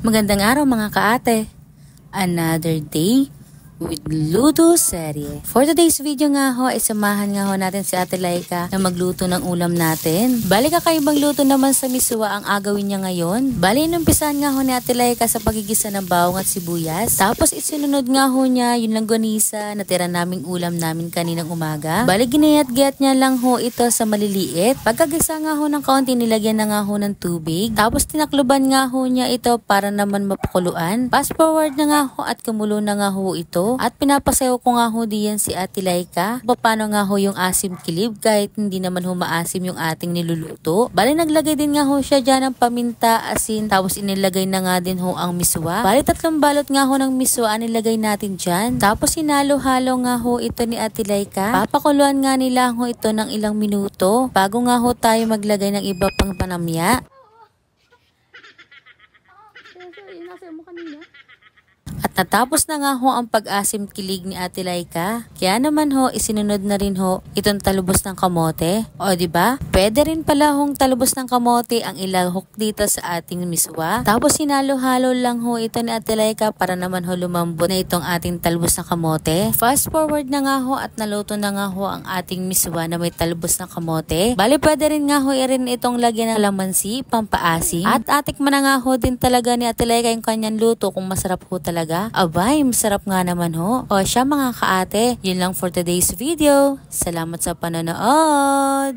Magandang araw mga kaate. Another day with Luto Serye. For today's video nga ho, isamahan nga ho natin si Ate Laika na magluto ng ulam natin. Bali kakaibang luto naman sa miswa ang agawin niya ngayon. Bali inumpisahan nga ho ni Ate Laika sa pagigisa ng bawang at sibuyas. Tapos isinunod nga ho niya yung langganisa na tira naming ulam namin kaninang umaga. Bali ginayat-gayat niya lang ho ito sa maliliit. Pagkagisa nga ho ng kaunti, nilagyan na nga ho ng tubig. Tapos tinakluban nga ho niya ito para naman mapakuluan. Fast forward na nga ho at kumulo na nga ho ito. At pinapasayaw ko nga ho diyan si Ate Laika. Paano nga ho yung asim kilib kahit hindi naman ho maasim yung ating niluluto. Bali naglagay din nga ho siya dyan ng paminta, asin, tapos inilagay na nga din ho ang miswa. Bali 3 balot nga ho ng miswa ang nilagay natin dyan. Tapos hinalo-halo nga ho ito ni Ate Laika. Papakuluan nga nila ho ito ng ilang minuto bago nga ho tayo maglagay ng iba pang panamya. At natapos na nga ho ang pag-asim kilig ni Ate Laika. Kaya naman ho, isinunod na rin ho itong talubos ng kamote. O diba? Pwede rin pala hong talubos ng kamote ang ilahok dito sa ating miswa. Tapos sinalo-halo lang ho ito ni Ate Laika para naman ho lumambot na itong ating talubos ng kamote. Fast forward na nga ho at naluto na nga ho ang ating miswa na may talubos ng kamote. Bali pwede rin nga ho irin itong lagyan ng lamansi, pampaasim. At atikman na nga ho din talaga ni Ate Laika yung kanyang luto kung masarap ho talaga. Abay, masarap nga naman ho. O siya mga kaate, yun lang for today's video. Salamat sa panonood!